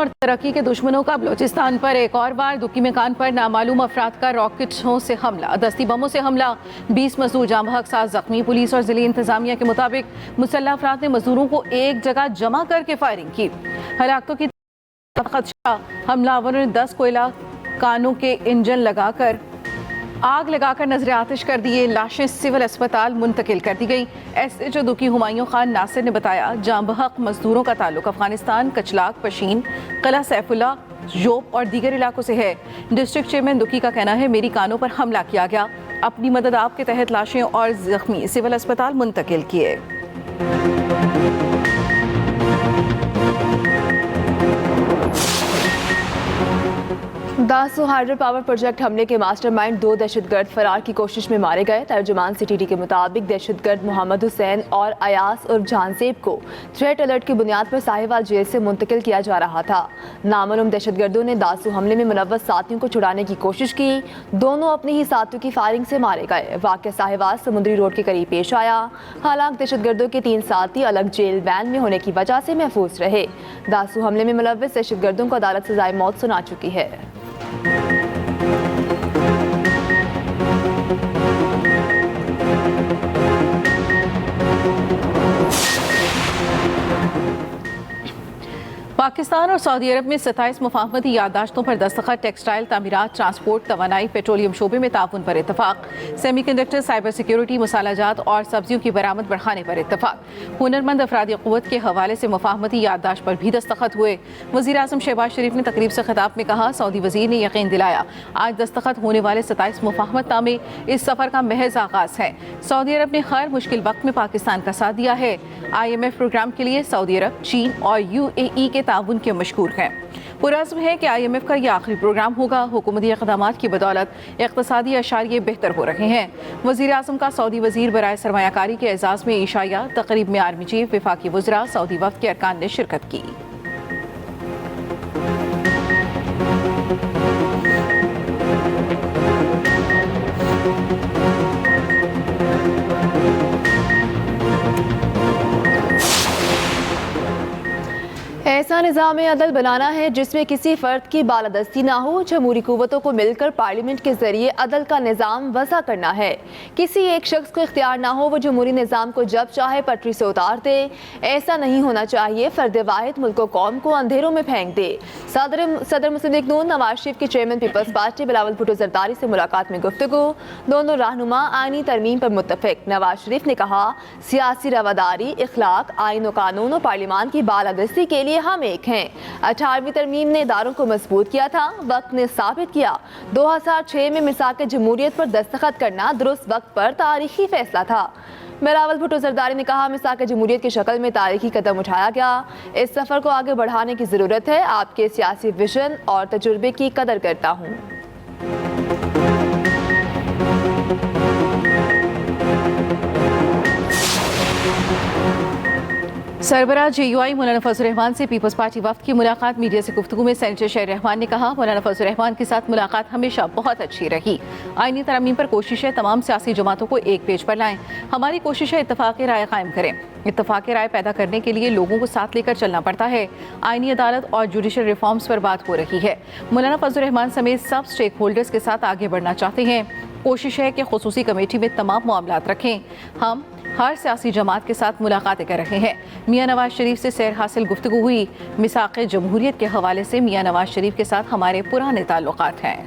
और तरक्की के दुश्मनों का बलूचिस्तान पर एक और बार दुकी मकान पर नामालूम अफराद का रॉकेटों से हमला, दस्ती बमों से हमला, 20 मजदूर जाँ बहक, 7 जख्मी। पुलिस और जिले इंतजामिया के मुताबिक मुसल्लह अफराद ने मजदूरों को एक जगह जमा करके फायरिंग की। हलाकतों की खदशा, हमलावरों ने 10 कोयला कानों के इंजन लगाकर आग लगाकर नजर आतिश कर दिए। लाशें सिविल अस्पताल मुंतकिल कर दी गई। एसएचओ दुकी हुमायूं खान नासिर ने बताया, जाँ बहक मजदूरों का ताल्लुक अफगानिस्तान, कचलाक, पशीन, कला सैफुल्ला, जोब और दीगर इलाकों से है। डिस्ट्रिक्ट चेयरमैन दुकी का कहना है, मेरी कानों पर हमला किया गया। अपनी मदद आप के तहत लाशें और जख्मी सिविल अस्पताल मुंतकिल किए। दासू हाइड्रो पावर प्रोजेक्ट हमले के मास्टरमाइंड 2 दहशतगर्द फरार की कोशिश में मारे गए। तर्जुमान सीटीडी के मुताबिक दहशतगर्द मोहम्मद हुसैन और अयास और जानसेब को थ्रेट अलर्ट की बुनियाद पर साहिवाल जेल से मुंतकिल किया जा रहा था। नामालूम दहशतगर्दों ने दासू हमले में मुलव्वस साथियों को छुड़ाने की कोशिश की। दोनों अपने ही साथियों की फायरिंग से मारे गए। वाक़या साहिवाल समुद्री रोड के करीब पेश आया। हालांकि दहशतगर्दों के 3 साथी अलग जेल वैन में होने की वजह से महफूज रहे। दासू हमले में मुलव्वस दहशतगर्दों को अदालत सजाए मौत सुना चुकी है। पाकिस्तान और सऊदी अरब में 27 मुफाहमती याददाश्तों पर दस्तखत। टेक्सटाइल, तामीरात, ट्रांसपोर्ट, तवानाई, पेट्रोलियम शोबे में ताउन पर इत्तफाक। सेमीकंडक्टर, साइबर सिक्योरिटी, मसालाजात और सब्जियों की बरामद बढ़ाने पर इत्तफाक। हुनरमंद अफरादी क़ुव्वत के हवाले से मुफाहमती याददाश्त पर भी दस्तखत हुए। वज़ीर आज़म शहबाज शरीफ ने तकरीब से खिताब में कहा, सऊदी वज़ीर ने यकीन दिलाया आज दस्तखत होने वाले 27 मुफाहमतनामे इस सफ़र का महज आगाज़ है। सऊदी अरब ने हर मुश्किल वक्त में पाकिस्तान का साथ दिया है। IMF प्रोग्राम के लिए सऊदी अरब, चीन और UAE के ताउन के मशकूर हैं। पुरज़्म है कि IMF का यह आखिरी प्रोग्राम होगा। हुकूमती इक़दामात की बदौलत इक़्तिसादी अशारिये बेहतर हो रहे हैं। वज़ीर आज़म का सऊदी वज़ीर बराए सरमायाकारी के एजाज़ में ईशाया तक़रीब में आर्मी चीफ, विफाकी वज़रा, सऊदी वफ़द के अरकान ने शिरकत की। ऐसा निज़ाम अदल बनाना है जिसमें किसी फ़र्द की बालादस्ती ना हो। जमहूरी कुव्वतों को मिलकर पार्लियामेंट के ज़रिए अदल का निज़ाम वज़ा करना है। किसी एक शख्स को इख्तियार ना हो वो जमहूरी निज़ाम को जब चाहे पटरी से उतार दे। ऐसा नहीं होना चाहिए। फ़र्द वाहिद मुल्क व कौम को अंधेरों में फेंक दे। सदर मुस्लिम लीग नून नवाज शरीफ के चेयरमैन पीपल्स पार्टी बिलावल भुट्टो जरदारी से मुलाकात में गुफ्तगू। दोनों रहनुमा आईनी तरमीम पर मुत्तफिक। नवाज शरीफ ने कहा, सियासी रवादारी, इखलाक, आइन व कानून और पार्लियामान की बालादस्ती के लिए हम एक हैं। 18वीं तरमीम ने इदारों को मजबूत किया था। वक्त ने साबित किया 2006 में मिसाक जमहूरियत पर दस्तखत करना दुरुस्त वक्त पर तारीखी फैसला था। बिलावल भुट्टो जरदारी ने कहा, मिसाक जमहूरियत की शक्ल में तारीखी कदम उठाया गया। इस सफ़र को आगे बढ़ाने की ज़रूरत है। आपके सियासी विजन और तजुर्बे की कदर करता हूँ। सरबराह JUI मौलाना फजल रहमान से पीपल्स पार्टी वफ्द की मुलाकात। मीडिया से गुफ्तगू में सेनेटर शेर रहमान ने कहा, मौलाना फजल रहमान के साथ मुलाकात हमेशा बहुत अच्छी रही। आईनी तरमीम पर कोशिश है तमाम सियासी जमातों को एक पेज पर लाएं। हमारी कोशिश है इत्तफाक राय कायम करें। इत्तफाक राय पैदा करने के लिए लोगों को साथ लेकर चलना पड़ता है। आईनी अदालत और जुडिशल रिफॉर्म्स पर बात हो रही है। मौलाना फजल रहमान समेत सब स्टेक होल्डर्स के साथ आगे बढ़ना चाहते हैं। कोशिश है कि खुसूसी कमेटी में तमाम मामलात रखें। हम हर सियासी जमात के साथ मुलाकातें कर रहे हैं। मियाँ नवाज शरीफ से सैर हासिल गुफ्तगू हुई। मिसाक़ जमहूरियत के हवाले से मियाँ नवाज शरीफ के साथ हमारे पुराने ताल्लुकात हैं।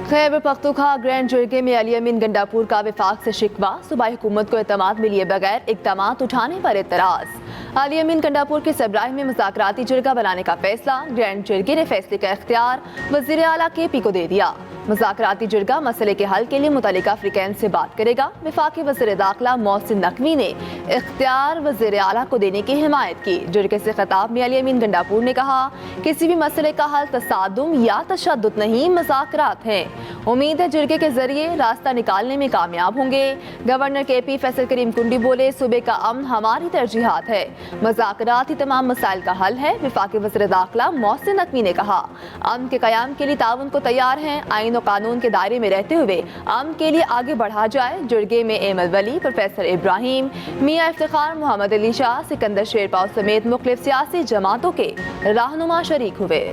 खैबर पख्तूनख्वा ग्रैंड जुर्गे में अली अमीन गंडापुर का विफाक से शिकवा। सूबाई हुकूमत को एतमाद में लिए बगैर इक़दामात उठाने पर एतराज़। अली अमीन गंडापुर के सबराह में मुज़ाकराती जिरगा बनाने का फैसला। ग्रैंड जिरगे ने फैसले का इख्तियार वज़ीर आला KP को दे दिया। मुज़ाकराती जिरगा मसले के हल के लिए मुतल्लिका अफ्रीकैन से बात करेगा। वफाकी वज़ीर दाखिला मोहसिन नकवी ने इख्तियार वज़ीर आला को देने की हिमायत की। जिरगे से खिताब में अली अमीन गंडापुर ने कहा, किसी भी मसले का हल तसादुम या तशद्दुद नहीं, मुज़ाकरात हैं। उम्मीद है जिरगे के जरिए रास्ता निकालने में कामयाब होंगे। गवर्नर KP फैसल करीम कुंडी बोले, सूबे का अमन हमारी तरजीहात है, मुज़ाकरात ही तमाम मसाइल का हल है। वफाकी वज़ीर दाखिला मोहसिन नकवी ने कहा, अमन के क़याम के लिए ताउन को तैयार हैं। आईन और कानून के दायरे में रहते हुए अमन के लिए आगे बढ़ा जाए। जुर्गे में एमल वली, प्रोफेसर इब्राहिम, मियां इफ्तिखार, मोहम्मद अली शाह, सिकंदर शेरपाव समेत मुख्तलिफ सियासी जमातों के रहनुमा शरीक हुए।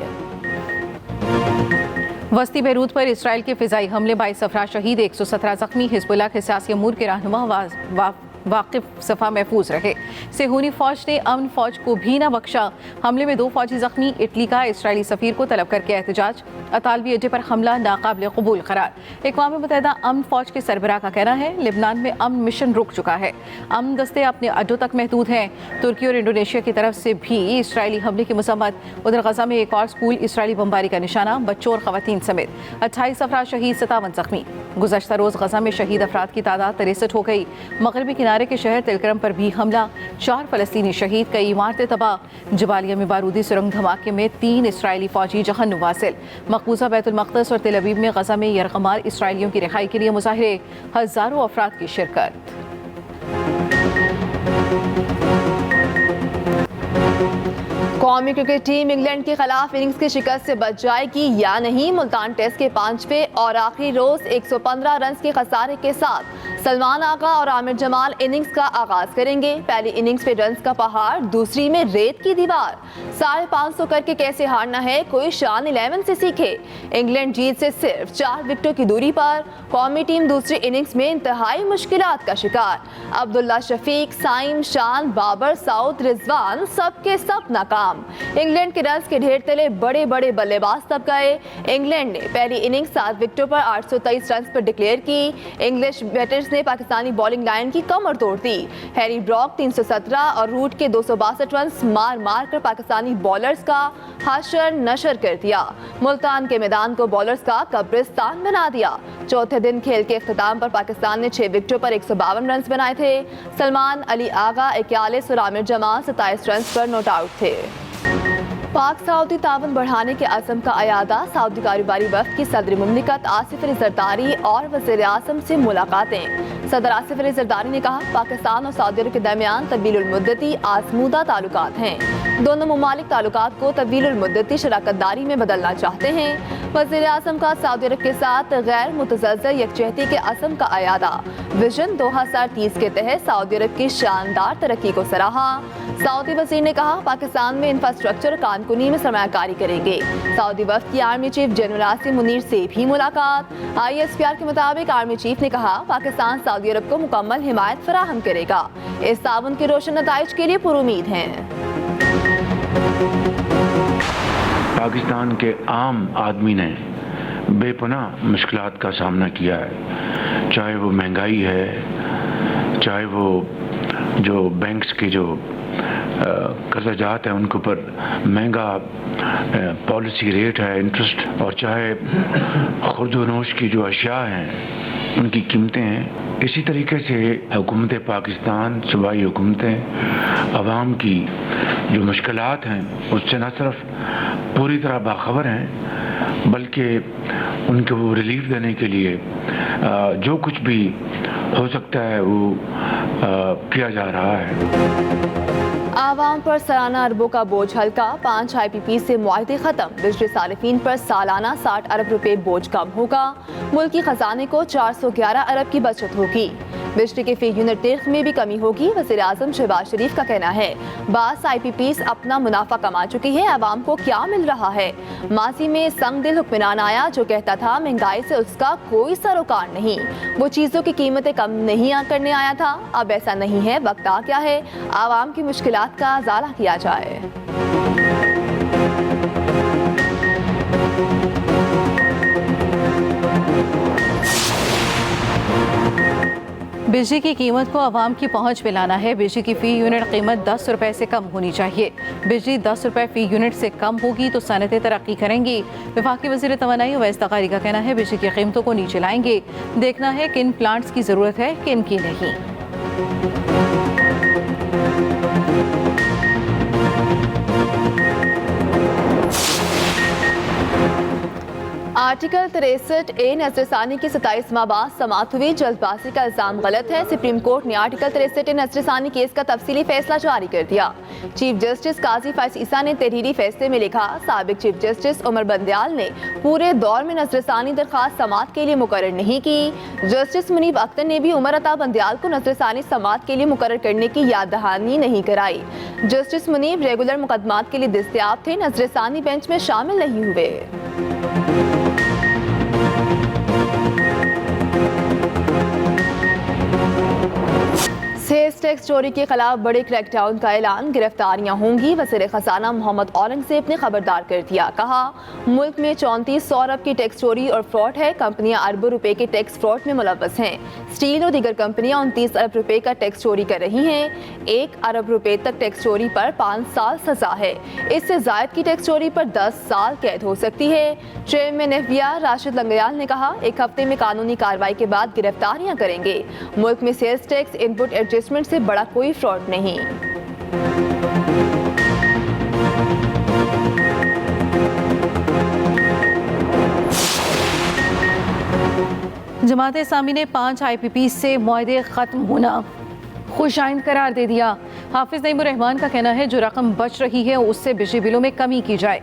वस्ती बैरूत पर इसराइल के फिजाई हमले 22 अफराद शहीद, 117 जख्मी। हिजबुल्लाह के सियासी अमूर के रहनुमा वाकिफ सफ़ा महफूज रहे। सेहूनी फ़ौज ने अमन फ़ौज को भी न बख्शा। हमले में 2 फ़ौजी जख्मी। इटली का इसराइली सफ़ीर को तलब करके एहतजाज। अतालवी अड्डे पर हमला नाकाबिल कबूल करार। अक़वाम मुत्तहिदा अमन फ़ौज के सरबराह का कहना है, लिबनान में अमन मिशन रुक चुका है। अमन दस्ते अपने अड्डों तक महदूद हैं। तुर्की और इंडोनेशिया की तरफ से भी इसराइली हमले की मज़म्मत। उधर गजा में एक और स्कूल इसराइली बमबारी का निशाना, बच्चों और ख़वातीन समेत 28 अफराद शहीद, 57 जख्मी। गुज़श्ता रोज़ गजा में शहीद अफराद की तादाद 63 हो गई। मगरबी किनारे के शहर तिलकरम पर भी हमला, 4 फ़लस्तीनी शहीद, कई इमारतें तबाह। जबालिया में बारूदी सुरंग धमाके में 3 इसराइली फ़ौजी जहन्नुम वासिल। मकबूजा बैतुल मक़दस और तेल अवीव में गजा में यरगमार इसराइलियों की रिहाई के लिए मुज़ाहरे, हज़ारों अफराद की शिरकत। कौमी क्रिकेट टीम इंग्लैंड के खिलाफ इनिंग्स की शिकस्त से बच जाएगी या नहीं। मुल्तान टेस्ट के 5वें और आखिरी रोज 115 रन के खसारे के साथ सलमान आगा और आमिर जमाल इनिंग्स का आगाज करेंगे। पहली इनिंग्स पे रन्स का पहाड़, दूसरी में रेत की दीवार। 550 करके कैसे हारना है, कोई शान 11 से सीखे। इंग्लैंड जीत से सिर्फ 4 विकेटों की दूरी पर। कौमी टीम दूसरी इनिंग्स में इंतहाई मुश्किलात का शिकार। अब्दुल्ला शफीक, साइम, शान, बाबर, साउद, रिजवान सबके सब नाकाम। इंग्लैंड के रन्स के ढेर तले बड़े बड़े बल्लेबाज तब गए। इंग्लैंड ने पहली इनिंग्स 7 विकेटों पर 823 रन पर डिक्लेयर की। इंग्लिश बैटर्स ने पाकिस्तानी बॉलिंग लाइन की कमर तोड़ दी। हैरी ब्रॉक 317 और रूट के 262 रन मार मार कर पाकिस्तानी बॉलर्स का हशर नशर कर दिया। मुल्तान के मैदान को बॉलर्स का कब्रिस्तान बना दिया। चौथे दिन खेल के इख्तिताम पर पाकिस्तान ने 6 विकेटों पर 152 रन बनाए थे। सलमान, अली आगा 41 और आमिर जमाल 27 रन पर नॉट आउट थे। पाक सऊदी ताउन बढ़ाने के अज़म का अयादा। सऊदी कारोबारी वफ़द की सदर मुमलिकत आसिफ अली ज़रदारी और वज़ीर आज़म से मुलाकातें। सदर आसिफ अली ज़रदारी ने कहा, पाकिस्तान और सऊदी अरब के दरमियान तवील मुद्दती आज़मूदा ताल्लुकात हैं। दोनों मुमालिक ताल्लुकात को तवील मुद्दती शराकतदारी में बदलना चाहते हैं। वज़ीर आज़म का सऊदी अरब के साथ गैर मुतज़लज़ल यकजहती के अज़म का अयादा। विजन 2030 के तहत सऊदी अरब की शानदार तरक्की को सराहा। सऊदी वज़ीर ने कहा, पाकिस्तान में इंफ्रास्ट्रक्चर कानकुनी में सरमायाकारी करेंगे। सऊदी वफ़द की army chief general Asim Munir से भी मुलाकात। ISPR के मुताबिक आर्मी चीफ ने कहा, पाकिस्तान सऊदी अरब को मुकम्मल हिमायत फराहम करेगा। इस ताउन के रोशन नताइज के लिए पुरुमीद हैं। पाकिस्तान के आम आदमी ने बेपनाह मुश्किलात का सामना किया है, चाहे वो महंगाई है, चाहे वो जो बैंक्स के जो कर्जाजात है उनके ऊपर महंगा पॉलिसी रेट है, इंटरेस्ट, और चाहे खुर्द-व-नोश की जो अशिया हैं उनकी कीमतें हैं। इसी तरीके से हुकूमत पाकिस्तान, सूबाई हुकूमतें आवाम की जो मुश्किलात हैं उससे न सिर्फ पूरी तरह बाखबर हैं, बल्कि उनको वो रिलीफ देने के लिए जो कुछ भी हो सकता है वो किया जा रहा है। आवाम पर सालाना अरबों का बोझ हल्का। 5 IPP से मुआहदे खत्म। बिजली सारिफीन पर सालाना 60 अरब रुपए बोझ कम होगा। मुल्की खजाने को 411 अरब की बचत होगी। बिजली के फी यूनिट निर्ख में भी कमी होगी। वज़ीर आज़म शहबाज शरीफ का कहना है, बास IPPs अपना मुनाफा कमा चुकी है, आवाम को क्या मिल रहा है। माजी में संग दिल हुक्मरान आया जो कहता था महंगाई से उसका कोई सरोकार नहीं, वो चीज़ों की कीमतें कम नहीं करने आया था। अब ऐसा नहीं है, वक्त आ गया है आवाम की मुश्किलात का इज़ाला किया जाए। बिजली की कीमत को आवाम की पहुंच में लाना है। बिजली की फ़ी यूनिट कीमत 10 रुपए से कम होनी चाहिए। बिजली 10 रुपए फ़ी यूनिट से कम होगी तो सनतें तरक्की करेंगी। वफाकी वज़ीर तवानाई उवैस तकारी का कहना है बिजली की कीमतों को नीचे लाएंगे। देखना है किन प्लांट्स की ज़रूरत है किन की नहीं। आर्टिकल 63A नजरसानी की 27 माह बाद समाअत हुई। जल्दबाजी का इल्जाम गलत है। सुप्रीम कोर्ट ने आर्टिकल 63A नजरसानी केस का तफसीली फैसला जारी कर दिया। चीफ जस्टिस काजी फैज ईसा ने तहरीरी फैसले में लिखा, साबिक चीफ जस्टिस उमर बंदयाल ने पूरे दौर में नजरसानी दरखास्त समाअत के लिए मुकर्रर नहीं की। जस्टिस मुनीब अख्तर ने भी उमर अता बंदयाल को नजरसानी समाअत के लिए मुकर्रर करने की याद दहानी नहीं कराई। जस्टिस मुनीब रेगुलर मुकदमात के लिए दस्तयाब थे, नजरसानी बेंच में शामिल नहीं हुए। सेल्स टैक्स चोरी के खिलाफ बड़े क्रैकडाउन का ऐलान, गिरफ्तारियां होंगी। वज़ीर ख़जाना मोहम्मद औरंगज़ेब ने खबरदार कर दिया, कहा मुल्क में 3400 अरब की टैक्स चोरी और फ्रॉड है। कंपनियां अरबों रुपए के टैक्स फ्रॉड में मुलव्वस हैं। स्टील और दीगर कंपनियां 29 अरब रुपए का टैक्स चोरी कर रही हैं। 1 अरब रुपए तक टैक्स चोरी पर 5 साल सजा है। इससे जायद की टैक्स चोरी पर 10 साल कैद हो सकती है। चेयरमैन एफबीआई राशिद लंगयाल ने कहा, एक हफ्ते में कानूनी कार्रवाई के बाद गिरफ्तारियां करेंगे। मुल्क में सेल्स टैक्स इनपुट एडजस्टमेंट से बड़ा कोई फ्रॉड नहीं। जमात इस्लामी ने 5 IPP से मुआहदे ख़त्म होना खुशाइंद करार दे दिया। हाफिज नईमुर रहमान का कहना है जो रकम बच रही है उससे बिजली बिलों में कमी की जाए।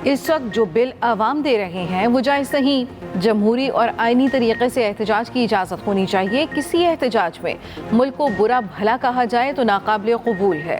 इस वक्त जो बिल आवाम दे रहे हैं वो जायज़ नहीं। जमहूरी और आइनी तरीके से एहतजाज की इजाज़त होनी चाहिए। किसी एहतजाज में मुल्क को बुरा भला कहा जाए तो नाकाबिल कबूल है।